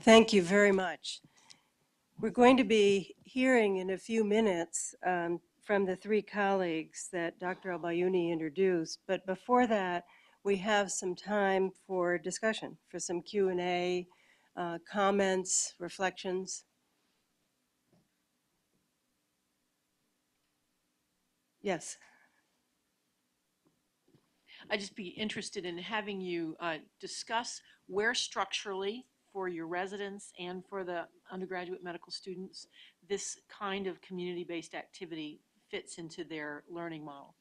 Thank you very much. We're going to be hearing in a few minutes from the three colleagues that Dr. Bayoumi introduced, but before that, we have some time for discussion, for some Q&A, comments, reflections. Yes. I'd just be interested in having you discuss where structurally for your residents and for the undergraduate medical students this kind of community-based activity fits into their learning model.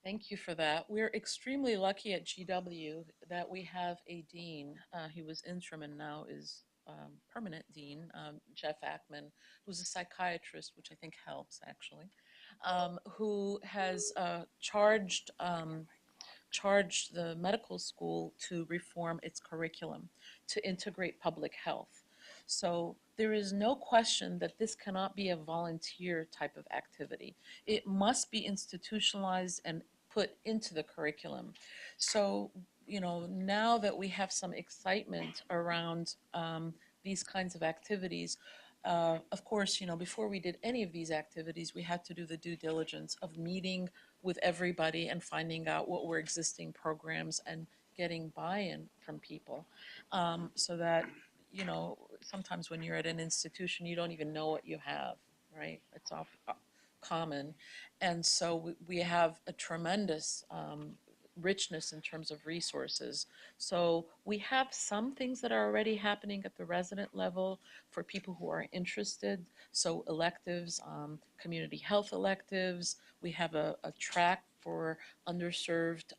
Thank you for that. We're extremely lucky at GW that we have a dean. He was interim and now is permanent dean, Jeff Ackman, who's a psychiatrist, which I think helps actually, who has charged the medical school to reform its curriculum to integrate public health. So there is no question that this cannot be a volunteer type of activity. It must be institutionalized and put into the curriculum. So, now that we have some excitement around these kinds of activities, of course, before we did any of these activities, we had to do the due diligence of meeting with everybody and finding out what were existing programs and getting buy-in from people, so that, sometimes when you're at an institution, you don't even know what you have, right? It's all common. And so we have a tremendous richness in terms of resources. So we have some things that are already happening at the resident level for people who are interested. So electives, community health electives. We have a track for underserved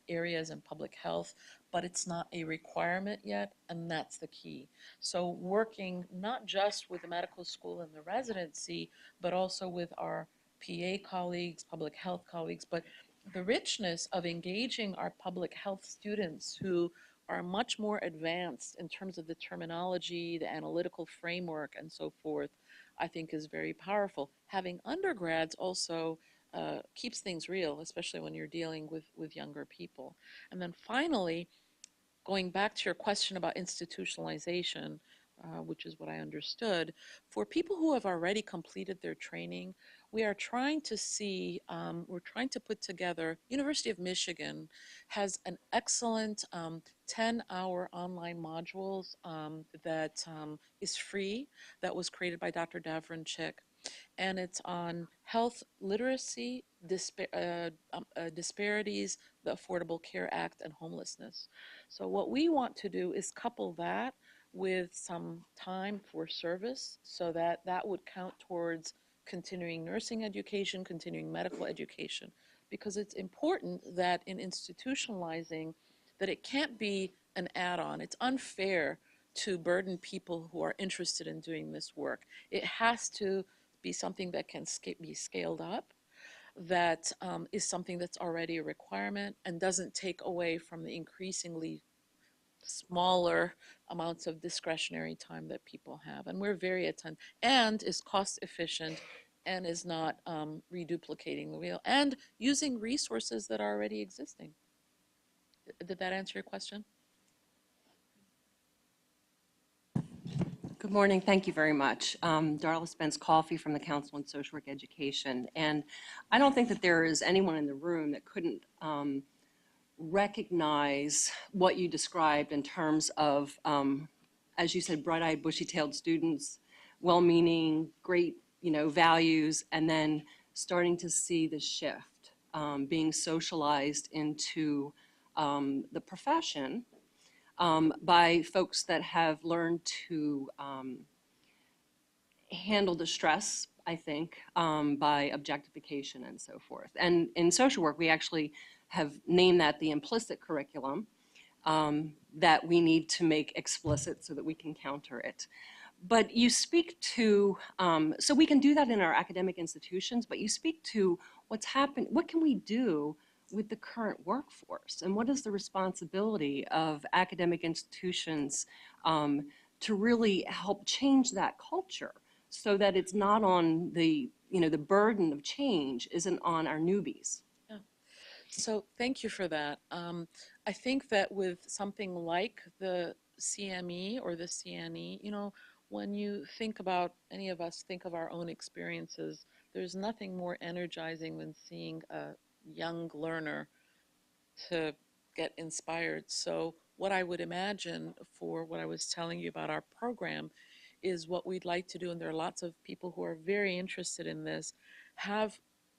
areas in public health, but it's not a requirement yet, and that's the key. So working not just with the medical school and the residency, but also with our PA colleagues, public health colleagues, but the richness of engaging our public health students who are much more advanced in terms of the terminology, the analytical framework, and so forth, I think is very powerful. Having undergrads also keeps things real, especially when you're dealing with younger people. And then finally, going back to your question about institutionalization, which is what I understood, for people who have already completed their training, we are trying to see, we're trying to put together, University of Michigan has an excellent 10-hour online modules that is free, that was created by Dr. Davronchik, and it's on health literacy, disparities, the Affordable Care Act, and homelessness. So what we want to do is couple that with some time for service so that that would count towards continuing nursing education, continuing medical education, because it's important that in institutionalizing that it can't be an add-on. It's unfair to burden people who are interested in doing this work. It has to be something that can be scaled up, that is something that's already a requirement and doesn't take away from the increasingly smaller amounts of discretionary time that people have. And we're very attentive, and is cost efficient, and is not reduplicating the wheel, and using resources that are already existing. Did that answer your question? Good morning. Thank you very much. Darla Spence Coffey from the Council on Social Work Education. And I don't think that there is anyone in the room that couldn't recognize what you described in terms of, as you said, bright-eyed, bushy-tailed students, well-meaning, great, values, and then starting to see the shift, being socialized into the profession by folks that have learned to handle the stress, I think, by objectification and so forth. And in social work, we actually have named that the implicit curriculum that we need to make explicit so that we can counter it. But you speak to, so we can do that in our academic institutions, but you speak to what's happened, what can we do with the current workforce, and what is the responsibility of academic institutions to really help change that culture so that it's not on the, the burden of change isn't on our newbies. Yeah. So thank you for that. I think that with something like the CME or the CNE, you know, when you think about, any of us think of our own experiences, there's nothing more energizing than seeing a young learner to get inspired. So what I would imagine for what I was telling you about our program is what we'd like to do, and there are lots of people who are very interested in this, have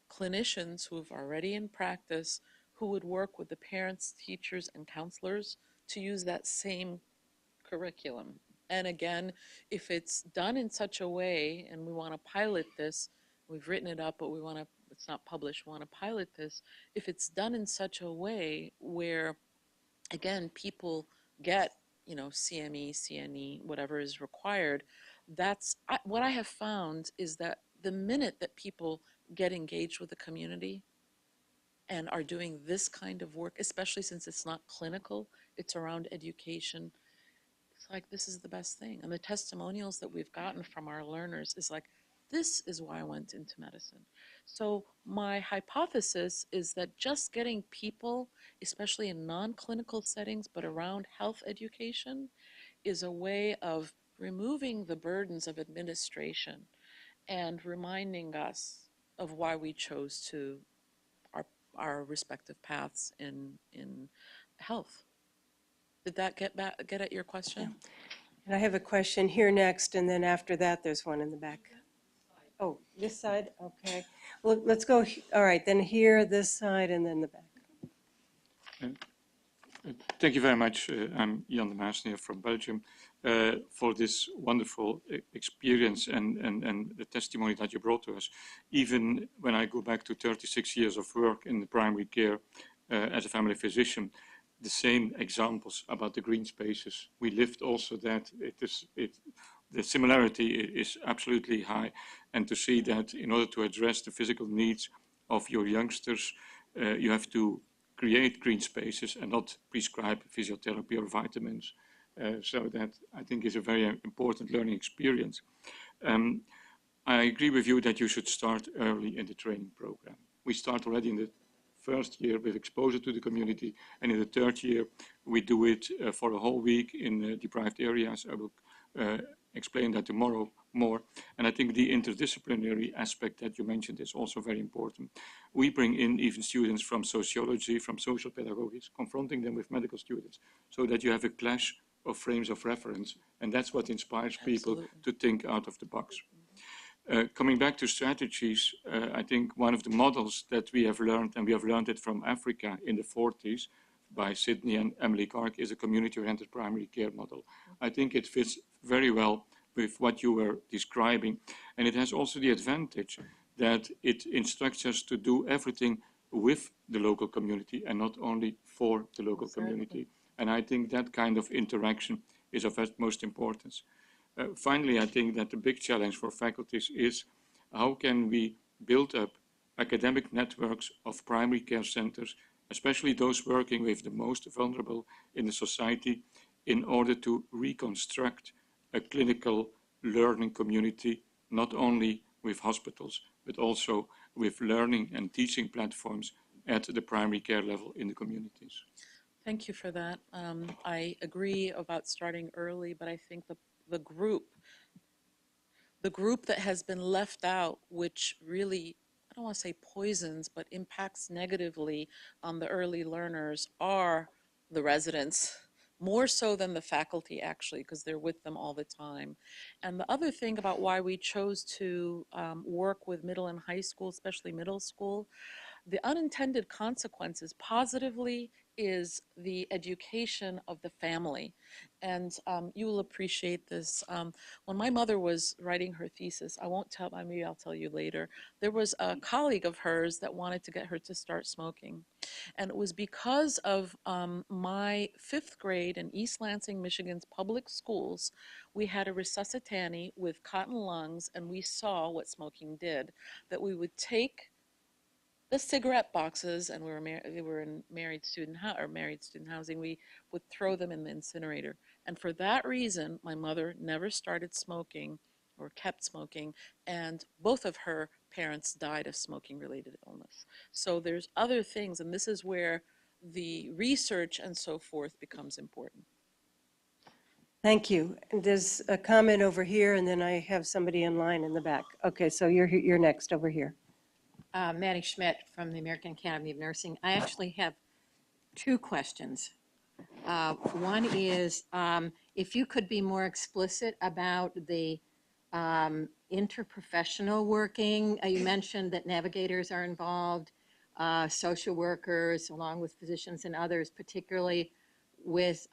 clinicians who have already in practice who would work with the parents, teachers, and counselors to use that same curriculum. And again, if it's done in such a way, and we want to pilot this, we've written it up, but we want to, it's not published, we want to pilot this. If it's done in such a way where, again, people get, you know, CME, CNE, whatever is required, what I have found is that the minute that people get engaged with the community and are doing this kind of work, especially since it's not clinical, it's around education, it's like, this is the best thing. And the testimonials that we've gotten from our learners is like, this is why I went into medicine. So my hypothesis is that just getting people, especially in non-clinical settings, but around health education, is a way of removing the burdens of administration and reminding us of why we chose to our respective paths in health. Did that get at your question? And I have a question here next, and then after that, there's one in the back. Oh, this side? Okay. Well, let's go, all right, then here, this side, and then the back. Thank you very much. I'm Jan de Maasneer from Belgium for this wonderful experience and the testimony that you brought to us. Even when I go back to 36 years of work in the primary care as a family physician, the same examples about the green spaces. We lived also that. The similarity is absolutely high. And to see that in order to address the physical needs of your youngsters, you have to create green spaces and not prescribe physiotherapy or vitamins. So that, I think, is a very important learning experience. I agree with you that you should start early in the training program. We start already in the first year with exposure to the community, and in the third year we do it for a whole week in deprived areas. I will explain that tomorrow more. And I think the interdisciplinary aspect that you mentioned is also very important. We bring in even students from sociology, from social pedagogics, confronting them with medical students, so that you have a clash of frames of reference, and that's what inspires people to think out of the box. Coming back to strategies, I think one of the models that we have learned, and we have learned it from Africa in the 40s by Sydney and Emily Clark, is a community-oriented primary care model. I think it fits very well with what you were describing, and it has also the advantage that it instructs us to do everything with the local community and not only for the local community. And I think that kind of interaction is of utmost importance. Finally, I think that the big challenge for faculties is how can we build up academic networks of primary care centers, especially those working with the most vulnerable in the society, in order to reconstruct a clinical learning community, not only with hospitals, but also with learning and teaching platforms at the primary care level in the communities. Thank you for that. I agree about starting early, but I think the group that has been left out, which really, I don't want to say poisons, but impacts negatively on the early learners, are the residents, more so than the faculty actually, because they're with them all the time. And the other thing about why we chose to work with middle and high school, especially middle school, the unintended consequences positively is the education of the family. And you will appreciate this. When my mother was writing her thesis, I won't tell, maybe I'll tell you later, there was a colleague of hers that wanted to get her to start smoking. And it was because of my 5th grade in East Lansing, Michigan's public schools. We had a resuscitani with cotton lungs, and we saw what smoking did, that we would take the cigarette boxes, and we were in married student housing. We would throw them in the incinerator, and for that reason, my mother never started smoking or kept smoking, and both of her parents died of smoking-related illness. So there's other things, and this is where the research and so forth becomes important. Thank you. And there's a comment over here, and then I have somebody in line in the back. Okay, so you're next over here. Maddie Schmidt from the American Academy of Nursing. I actually have two questions. One is if you could be more explicit about the interprofessional working. You mentioned that navigators are involved, social workers, along with physicians and others, particularly with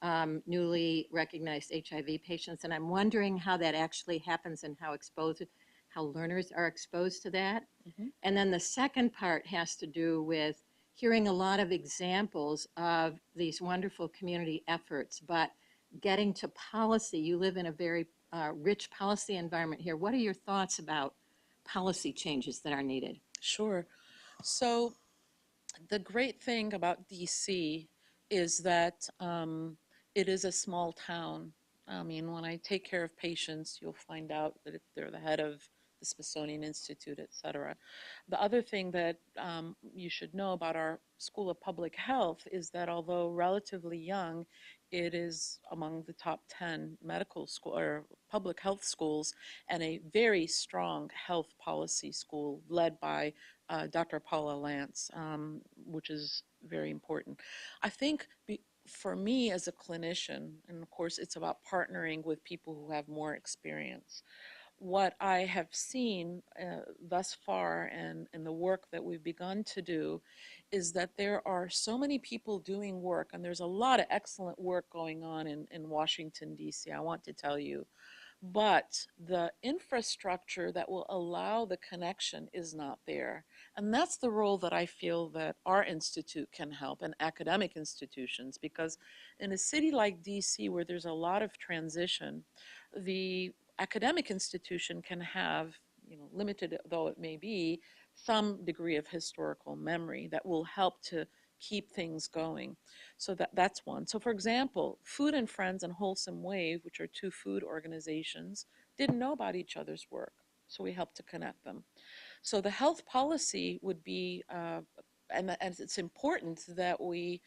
newly recognized HIV patients. And I'm wondering how that actually happens and how learners are exposed to that. Mhm. And then the second part has to do with hearing a lot of examples of these wonderful community efforts, but getting to policy. You live in a very rich policy environment here. What are your thoughts about policy changes that are needed? Sure. So the great thing about DC is that it is a small town. I mean, when I take care of patients, you'll find out that they're the head of the Smithsonian Institute, et cetera. The other thing that you should know about our School of Public Health is that although relatively young, it is among the top 10 medical school or public health schools and a very strong health policy school led by Dr. Paula Lance, which is very important. I think for me as a clinician, and of course it's about partnering with people who have more experience, what I have seen thus far and the work that we've begun to do is that there are so many people doing work, and there's a lot of excellent work going on in Washington, D.C., I want to tell you. But the infrastructure that will allow the connection is not there. And that's the role that I feel that our institute can help, and academic institutions, because in a city like DC where there's a lot of transition, the academic institution can have, limited though it may be, some degree of historical memory that will help to keep things going. So that's one. So for example, Food and Friends and Wholesome Wave, which are two food organizations, didn't know about each other's work. So we helped to connect them. So the health policy would be, and it's important that we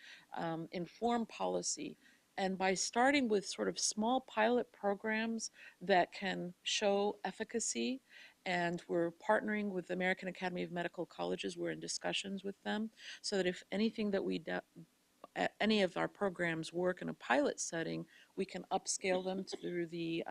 inform policy. And by starting with sort of small pilot programs that can show efficacy, and we're partnering with the American Academy of Medical Colleges, we're in discussions with them, so that if anything that any of our programs work in a pilot setting, we can upscale them through the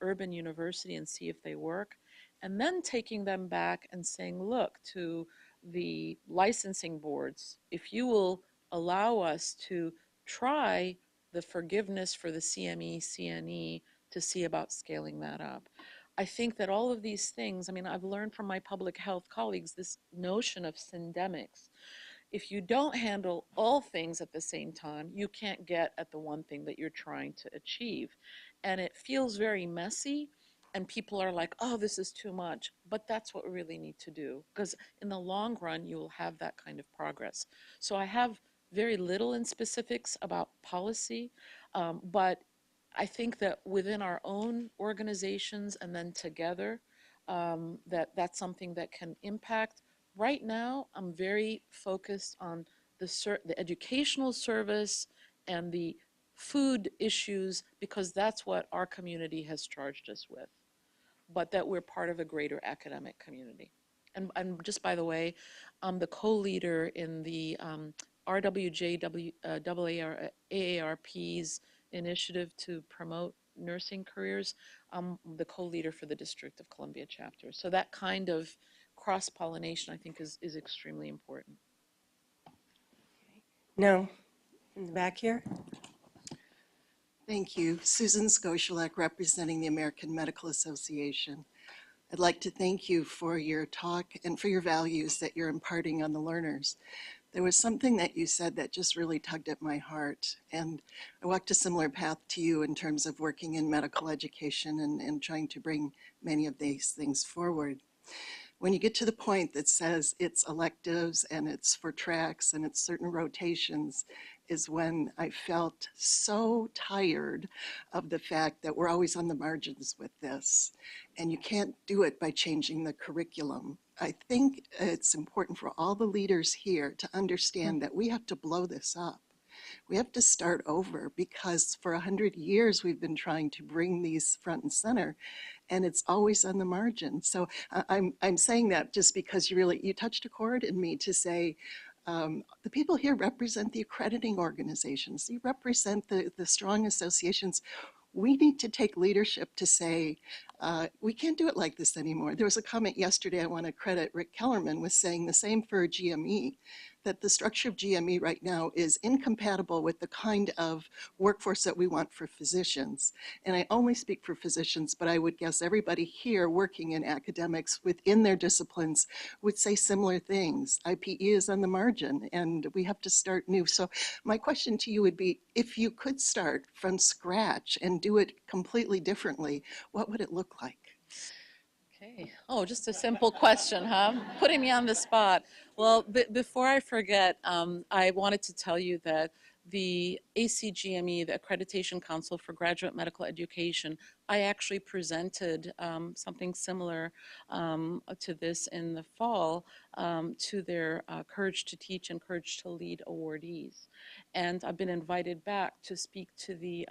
urban university and see if they work. And then taking them back and saying, look, to the licensing boards, if you will allow us to try the forgiveness for the CME, CNE to see about scaling that up. I think that all of these things, I mean, I've learned from my public health colleagues this notion of syndemics. If you don't handle all things at the same time, you can't get at the one thing that you're trying to achieve. And it feels very messy, and people are like, oh, this is too much. But that's what we really need to do, because in the long run, you will have that kind of progress. So I have very little in specifics about policy, but I think that within our own organizations and then together, that's something that can impact. Right now, I'm very focused on the educational service and the food issues, because that's what our community has charged us with, but that we're part of a greater academic community. And just by the way, I'm the co-leader in the AARP's initiative to promote nursing careers. I'm the co-leader for the District of Columbia chapter. So that kind of cross-pollination, I think, is extremely important. No, in the back here. Thank you. Susan Scotialek, representing the American Medical Association. I'd like to thank you for your talk and for your values that you're imparting on the learners. There was something that you said that just really tugged at my heart, and I walked a similar path to you in terms of working in medical education and trying to bring many of these things forward. When you get to the point that says it's electives and it's for tracks and it's certain rotations, is when I felt so tired of the fact that we're always on the margins with this. And you can't do it by changing the curriculum. I think it's important for all the leaders here to understand that we have to blow this up. We have to start over because for 100 years we've been trying to bring these front and center, and it's always on the margin. So I'm saying that just because you touched a chord in me to say, the people here represent the accrediting organizations. You represent the strong associations. We need to take leadership to say, we can't do it like this anymore. There was a comment yesterday, I want to credit Rick Kellerman with saying the same for GME, that the structure of GME right now is incompatible with the kind of workforce that we want for physicians. And I only speak for physicians, but I would guess everybody here working in academics within their disciplines would say similar things. IPE is on the margin and we have to start new. So my question to you would be, if you could start from scratch and do it completely differently, what would it look like? Okay. Oh, just a simple question, huh? Putting me on the spot. Well, before I forget, I wanted to tell you that the ACGME, the Accreditation Council for Graduate Medical Education, I actually presented something similar to this in the fall to their Courage to Teach and Courage to Lead awardees. And I've been invited back to speak to the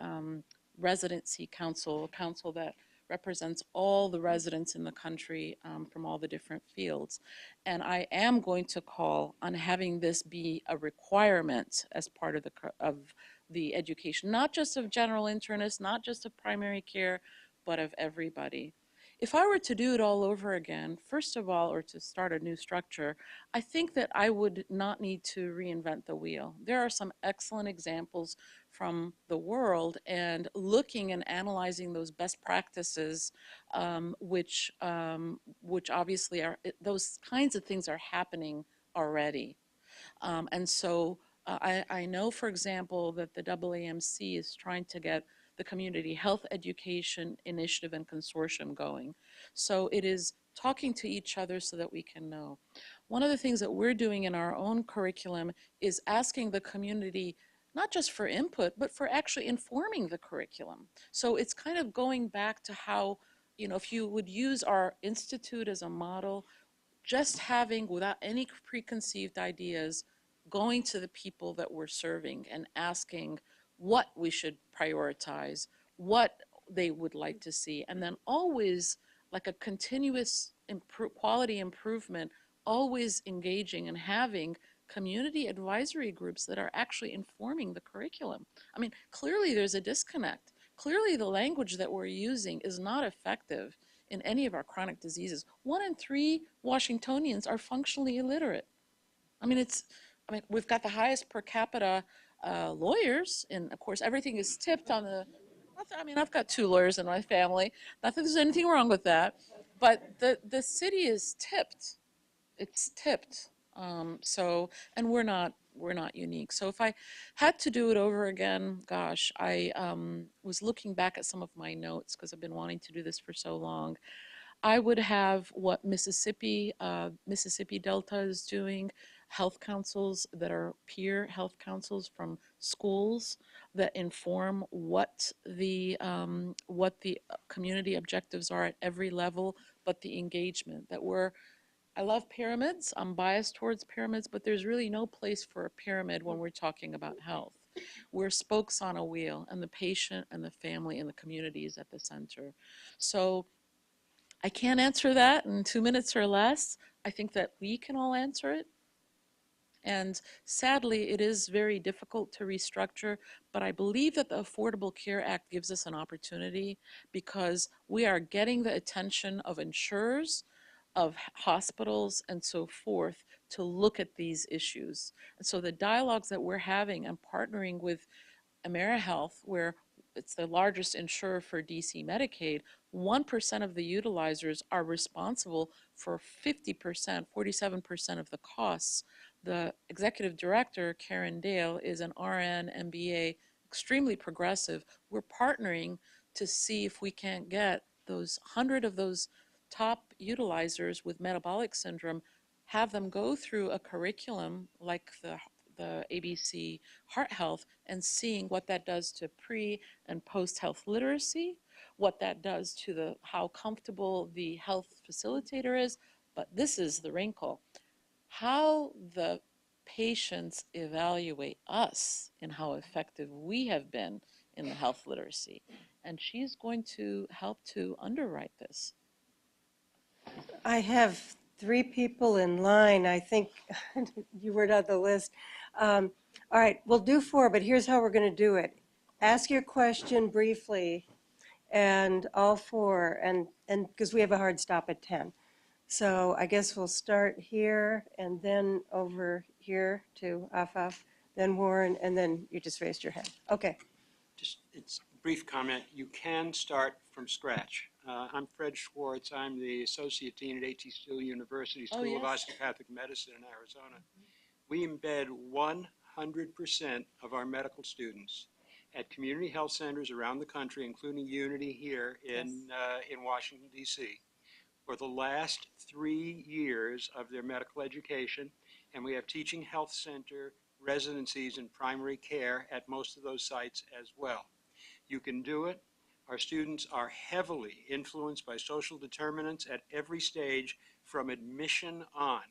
Residency Council, a council that represents all the residents in the country from all the different fields. And I am going to call on having this be a requirement as part of the education, not just of general internists, not just of primary care, but of everybody. If I were to do it all over again, first of all, or to start a new structure, I think that I would not need to reinvent the wheel. There are some excellent examples from the world, and looking and analyzing those best practices, which obviously are, those kinds of things are happening already. And so I know, for example, that the AAMC is trying to get the Community Health Education Initiative and Consortium going. So it is talking to each other so that we can know. One of the things that we're doing in our own curriculum is asking the community not just for input, but for actually informing the curriculum. So it's kind of going back to how, you know, if you would use our institute as a model, just having, without any preconceived ideas, going to the people that we're serving and asking what we should prioritize, what they would like to see, and then always like a continuous quality improvement, always engaging and having community advisory groups that are actually informing the curriculum. I mean, clearly there's a disconnect. Clearly the language that we're using is not effective in any of our chronic diseases. 1 in 3 Washingtonians are functionally illiterate. I mean, we've got the highest per capita lawyers, and of course everything is tipped on the, I mean, I've got 2 lawyers in my family. Not that there's anything wrong with that, but the city is tipped. It's tipped. And we're not unique. So if I had to do it over again, gosh, I was looking back at some of my notes because I've been wanting to do this for so long. I would have what Mississippi Delta is doing, health councils that are peer health councils from schools that inform what the community objectives are at every level, but the engagement that we're, I love pyramids. I'm biased towards pyramids, but there's really no place for a pyramid when we're talking about health. We're spokes on a wheel, and the patient and the family and the community is at the center. So I can't answer that in 2 minutes or less. I think that we can all answer it. And sadly, it is very difficult to restructure, but I believe that the Affordable Care Act gives us an opportunity because we are getting the attention of insurers, of hospitals, and so forth to look at these issues. And so the dialogues that we're having and partnering with AmeriHealth, where it's the largest insurer for DC Medicaid, 1% of the utilizers are responsible for 50%, 47% of the costs. The executive director, Karen Dale, is an RN, MBA, extremely progressive. We're partnering to see if we can't get those 100 of those top utilizers with metabolic syndrome, have them go through a curriculum like the ABC Heart Health, and seeing what that does to pre and post health literacy, what that does to how comfortable the health facilitator is. But this is the wrinkle. How the patients evaluate us in how effective we have been in the health literacy. And she's going to help to underwrite this. I have 3 people in line. I think you were on the list. All right, we'll do 4, but here's how we're going to do it. Ask your question briefly, and all 4, and because we have a hard stop at 10. So I guess we'll start here and then over here to Afaf, then Warren, and then you just raised your hand. Okay. Just, it's a brief comment. You can start from scratch. I'm Fred Schwartz. I'm the Associate Dean at A.T. Still University School of Osteopathic Medicine in Arizona. We embed 100% of our medical students at community health centers around the country, including Unity here in Washington, D.C., for the last 3 years of their medical education. And we have teaching health center residencies in primary care at most of those sites as well. You can do it. Our students are heavily influenced by social determinants at every stage from admission on.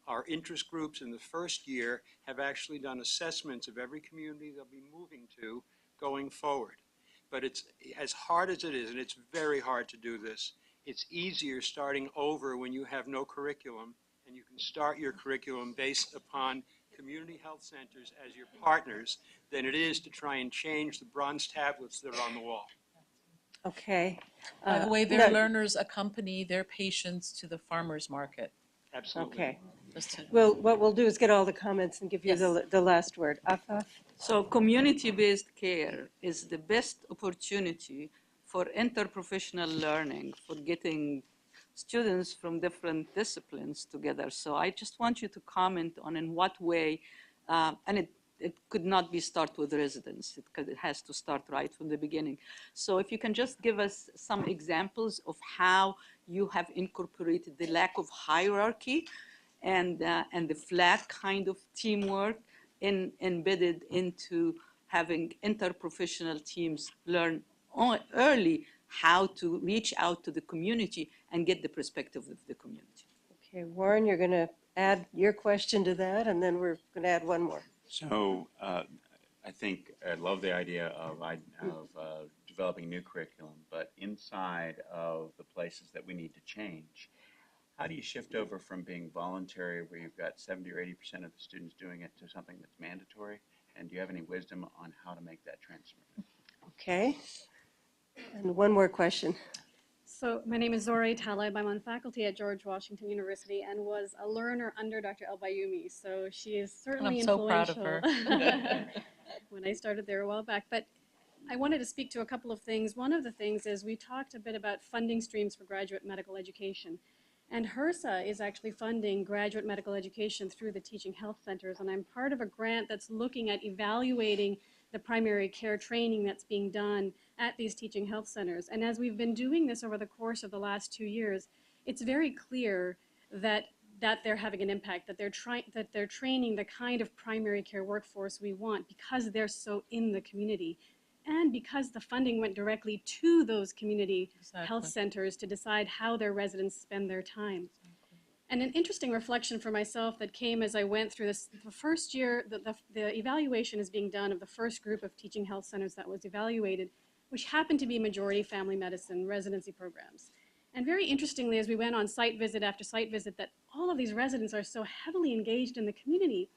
Our interest groups in the first year have actually done assessments of every community they'll be moving to going forward. But it's as hard as it is, and it's very hard to do this, it's easier starting over when you have no curriculum, and you can start your curriculum based upon community health centers as your partners than it is to try and change the bronze tablets that are on the wall. Okay. By the way, their no, learners accompany their patients to the farmer's market. Absolutely. Okay. Just to- Well, what we'll do is get all the comments and give you Yes. the last word. Afaf? So community-based care is the best opportunity for interprofessional learning, for getting students from different disciplines together. So I just want you to comment on in what way, and it could not be start with residents, it has to start right from the beginning. So if you can just give us some examples of how you have incorporated the lack of hierarchy and the flat kind of teamwork embedded into having interprofessional teams learn early how to reach out to the community and get the perspective of the community. Okay, Warren, you're going to add your question to that, and then we're going to add one more. So I think I love the idea of developing new curriculum, but inside of the places that we need to change, how do you shift over from being voluntary, where you've got 70 or 80% of the students doing it, to something that's mandatory? And do you have any wisdom on how to make that transfer? Okay. And one more question. So my name is Zora Talib. I'm on faculty at George Washington University and was a learner under Dr. Bayoumi. So she is certainly I'm so proud influential. of her. When I started there a while back. But I wanted to speak to a couple of things. One of the things is we talked a bit about funding streams for graduate medical education. And HRSA is actually funding graduate medical education through the teaching health centers. And I'm part of a grant that's looking at evaluating the primary care training that's being done at these teaching health centers. And as we've been doing this over the course of the last 2 years, it's very clear that they're having an impact, that they're training the kind of primary care workforce we want because they're so in the community. And because the funding went directly to those community health centers to decide how their residents spend their time. And an interesting reflection for myself that came as I went through this, the first year, the evaluation is being done of the first group of teaching health centers that was evaluated, which happened to be majority family medicine residency programs. And very interestingly, as we went on site visit after site visit, that all of these residents are so heavily engaged in the community.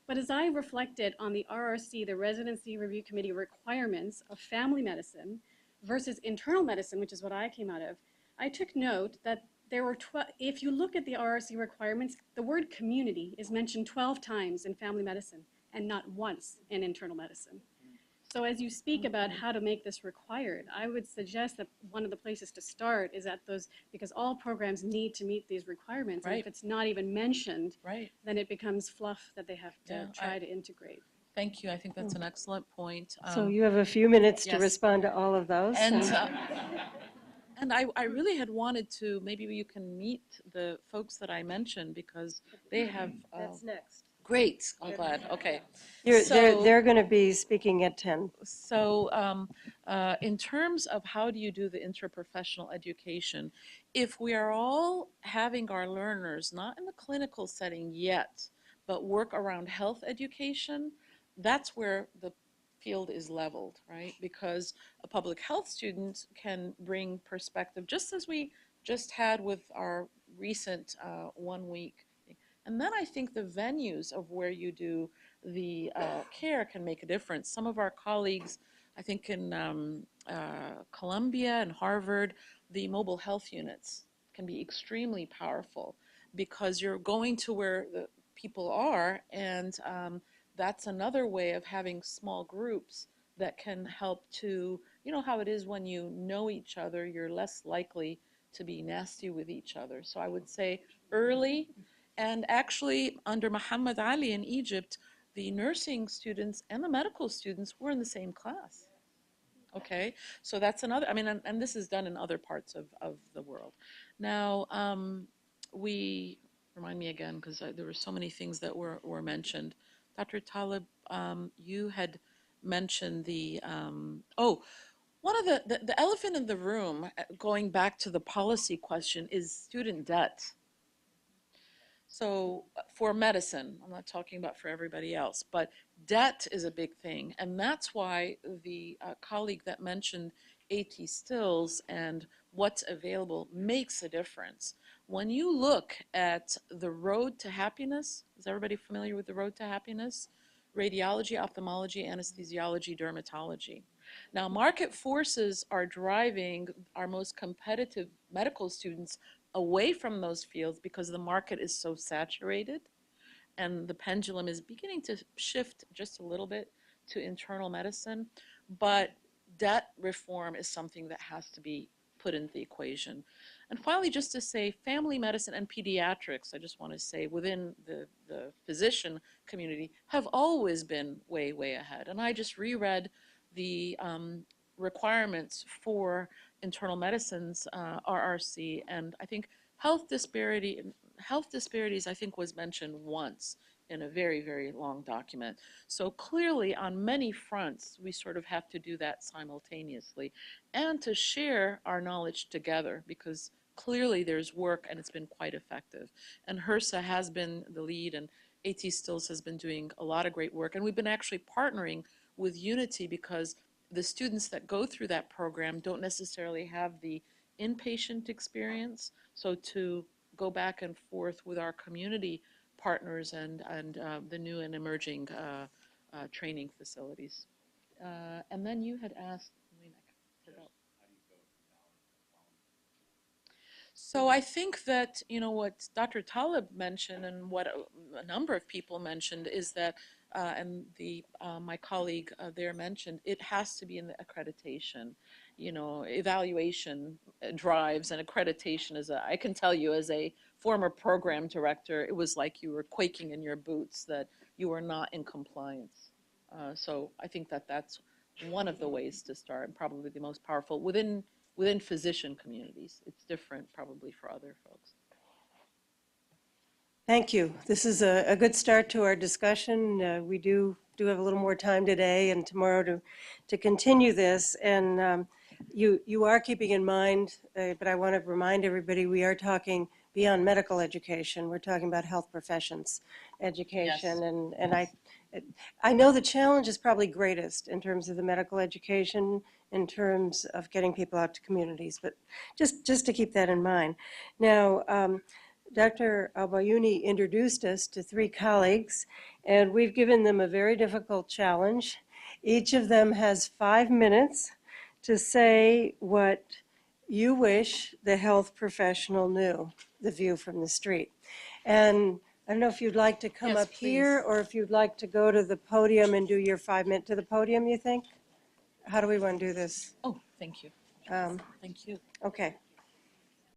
But as I reflected on the RRC, the Residency Review Committee requirements of family medicine versus internal medicine, which is what I came out of, I took note that there were, if you look at the RRC requirements, the word community is mentioned 12 times in family medicine and not once in internal medicine. So as you speak about how to make this required, I would suggest that one of the places to start is at those, because all programs need to meet these requirements. Right. And if it's not even mentioned, Right. then it becomes fluff that they have to try to integrate. Thank you. I think that's an excellent point. So you have a few minutes to yes. respond to all of those. And I really had wanted to, maybe you can meet the folks that I mentioned because they have. That's next. Great. I'm glad. Okay. They're going to be speaking at 10. So in terms of how do you do the interprofessional education, if we are all having our learners, not in the clinical setting yet, but work around health education, that's where the field is leveled, right? Because a public health student can bring perspective, just as we just had with our recent 1 week. And then I think the venues of where you do the care can make a difference. Some of our colleagues, I think in Columbia and Harvard, the mobile health units can be extremely powerful because you're going to where the people are, and that's another way of having small groups that can help to, you know how it is when you know each other, you're less likely to be nasty with each other. So I would say early, and actually under Muhammad Ali in Egypt, the nursing students and the medical students were in the same class. Okay, so that's another, I mean, and this is done in other parts of the world. Now, remind me again, because there were so many things that were mentioned. Dr. Talib, you had mentioned one of the elephant in the room, going back to the policy question, is student debt. So for medicine, I'm not talking about for everybody else, but debt is a big thing. And that's why the colleague that mentioned AT stills and what's available makes a difference. When you look at the road to happiness, is everybody familiar with the road to happiness? Radiology, ophthalmology, anesthesiology, dermatology. Now, market forces are driving our most competitive medical students away from those fields because the market is so saturated, and the pendulum is beginning to shift just a little bit to internal medicine. But debt reform is something that has to be put into the equation. And finally, just to say, family medicine and pediatrics, I just want to say, within the physician community, have always been way, way ahead. And I just reread the requirements for internal medicine's RRC, and I think health disparities, I think, was mentioned once in a very, very long document. So clearly, on many fronts, we sort of have to do that simultaneously and to share our knowledge together, because clearly there's work and it's been quite effective. And HRSA has been the lead, and AT Stills has been doing a lot of great work. And we've been actually partnering with Unity because the students that go through that program don't necessarily have the inpatient experience. So to go back and forth with our community partners and the new and emerging training facilities. And then you had asked, I forgot. So I think that, you know, what Dr. Talib mentioned and what a number of people mentioned is that, and my colleague there mentioned, it has to be in the accreditation. You know, evaluation drives, and accreditation is I can tell you as a former program director, it was like you were quaking in your boots that you were not in compliance. So I think that that's one of the ways to start, and probably the most powerful within physician communities. It's different probably for other folks. Thank you. This is a good start to our discussion. We do have a little more time today and tomorrow to continue this. And you are keeping in mind, but I want to remind everybody, we are talking beyond medical education. We're talking about health professions education. Yes. And I know the challenge is probably greatest in terms of the medical education, in terms of getting people out to communities, but just to keep that in mind. Now, Dr. Bayoumi introduced us to 3 colleagues, and we've given them a very difficult challenge. Each of them has 5 minutes to say what you wish the health professional knew, the view from the street. And I don't know if you'd like to come Yes, up here, please. or if you'd like to go to the podium and do your 5 minutes to the podium, you think? How do we want to do this? Oh, thank you. Um, Thank you. Okay.